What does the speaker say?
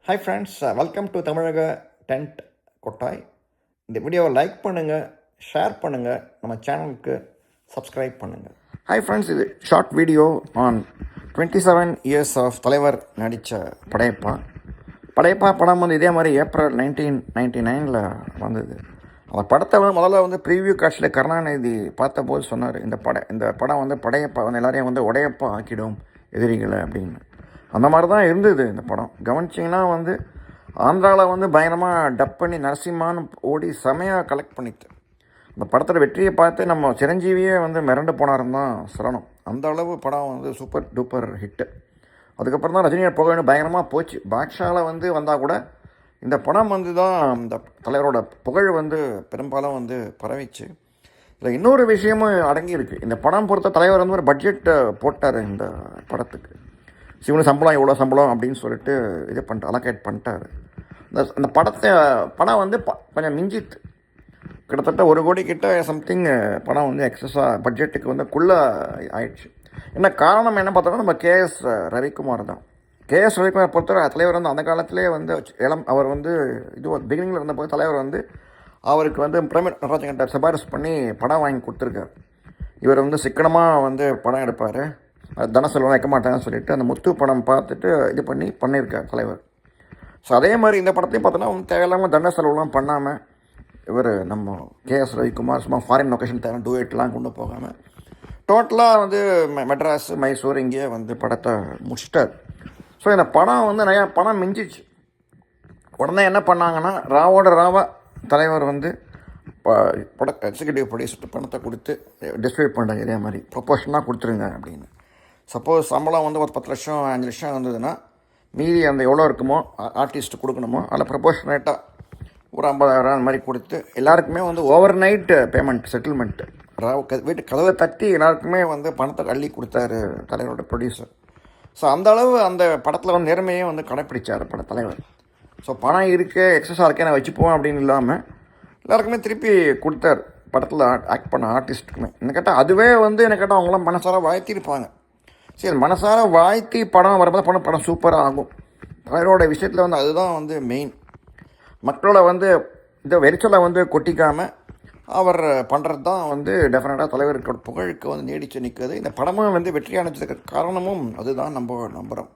Hi friends, welcome to தமிழக tent கொட்டாய். இந்த வீடியோவை லைக் பண்ணுங்கள், ஷேர் பண்ணுங்கள், நம்ம சேனலுக்கு சப்ஸ்கிரைப் பண்ணுங்கள். ஹாய் ஃப்ரெண்ட்ஸ், இது short video on 27 years of தலைவர் நடித்த படையப்பா படம் வந்து இதே மாதிரி ஏப்ரல் 1999 வந்தது. அவர் படத்தை முதல்ல ப்ரீவியூ காட்சியில் கருணாநிதி பார்த்தபோது சொன்னார், இந்த படம் வந்து படையப்பா வந்து எல்லாரையும் உடையப்பா ஆக்கிடும் எதிரிகளை அப்படின்னு. அந்த மாதிரி தான் இருந்தது இந்த படம். கவனிச்சிங்கன்னா ஆந்திராவில் பயங்கரமாக டப் பண்ணி நரசிம்மான்னு ஓடி செமையாக கலெக்ட் பண்ணிட்டு அந்த படத்தோட வெற்றியை பார்த்து நம்ம சிரஞ்சீவியே மிரண்டு போனாருன்னு தான் சொல்லணும். அந்த அளவு படம் சூப்பர் டூப்பர் ஹிட்டு. அதுக்கப்புறம் தான் ரஜினியை புகழ்னு பயங்கரமாக போச்சு. பாக்ஷாவில் வந்தால் கூட இந்த படம் தான் இந்த தலைவரோட புகழ் பெரும்பாலும் பரவிச்சு. இதில் இன்னொரு விஷயமும் அடங்கியிருக்கு. இந்த படம் பொறுத்த தலைவர் ஒரு பட்ஜெட்டை போட்டார் இந்த படத்துக்கு. சிவனு சம்பளம் இவ்வளோ சம்பளம் அப்படின்னு சொல்லிட்டு இது அலோகேட் பண்ணிட்டார். அந்த படம் கொஞ்சம் மிஞ்சிட்டு கிட்டத்தட்ட 1 கோடி கிட்ட சம்திங் படம் எக்ஸஸாக பட்ஜெட்டுக்கு குள்ளே ஆயிடுச்சு. என்ன காரணம் என்ன பார்த்தோம்னா நம்ம கேஎஸ் ரவிக்குமார் தான். கேஎஸ் ரவிக்குமார் பொறுத்தவரை தலைவர் அந்த காலத்திலே அவர் இது பிகினிங்கில் இருந்தபோது தலைவர் அவருக்கு பிரமிட் நடராஜன் சிபாரிசு பண்ணி படம் வாங்கி கொடுத்துருக்காரு. இவர் சிக்கனமாக படம் எடுப்பார், தனசெல்வம் வைக்க மாட்டாங்கன்னு சொல்லிட்டு அந்த முத்து படம் பார்த்துட்டு இது பண்ணியிருக்கார் தலைவர். ஸோ அதே மாதிரி இந்த படத்தையும் பார்த்தோன்னா தேவையில்லாமல் தண்ட செலவுலாம் பண்ணாமல் இவர் நம்ம கேஎஸ் ரவிக்குமார் சும்மா ஃபாரின் லொக்கேஷன் தேவை டூயட்லாம் கொண்டு போகாமல் டோட்டலாக மெட்ராஸ் மைசூர் இங்கேயே படத்தை முடிச்சிட்டார். ஸோ இந்த படம் நிறையா படம் மிஞ்சிச்சு. உடனே என்ன பண்ணாங்கன்னா ராவா தலைவர் எக்ஸிக்யூட்டிவ் ப்ரொடியூசர் பணத்தை கொடுத்து டிஸ்ட்ரிபியூட் பண்ணுறாங்க. இதே மாதிரி ப்ரொபோஷனாக கொடுத்துருங்க அப்படின்னு. சப்போஸ் சம்பளம் ஒரு 10 லட்சம் 5 லட்சம் வந்ததுன்னா மீதி எவ்வளோ இருக்குமோ ஆர்டிஸ்ட்டு கொடுக்கணுமோ அதில் ப்ரொபோஷனேட்டாக ஒரு 50,000 அந்த மாதிரி கொடுத்து எல்லாருக்குமே ஓவர் நைட்டு பேமெண்ட் செட்டில்மெண்ட்டு வீட்டு கதவை தட்டி எல்லாருக்குமே பணத்தை அள்ளி கொடுத்தாரு தலைவரோட ப்ரொடியூசர். ஸோ அந்தளவு அந்த படத்தில் நேர்மையே கடைப்பிடிச்சார் தலைவர். ஸோ பணம் இருக்குது எக்ஸஸாக இருக்கே நான் வச்சுப்போம் அப்படின்னு இல்லாமல் எல்லாருக்குமே திருப்பி கொடுத்தார். படத்தில் ஆக்ட் பண்ண ஆர்டிஸ்ட்டுக்குமே என்ன கேட்டால் அதுவே என்ன கேட்டால் அவங்களாம் மனசார வாழ்த்திருப்பாங்க. சரி, மனசார வாழ்த்தி படம் வரும்போது படம் சூப்பராக ஆகும். தலைவரோட விஷயத்தில் அதுதான் மெயின். மக்களோட இந்த வெறிச்சலை கொட்டிக்காமல் அவர் பண்ணுறது தான் டெஃபினட்டாக தலைவருக்கு புகழுக்கு நீடித்து நிற்குது. இந்த படமும் வெற்றி அடைஞ்சதுக்கு காரணமும் அதுதான் நம்ம நம்புகிறோம்.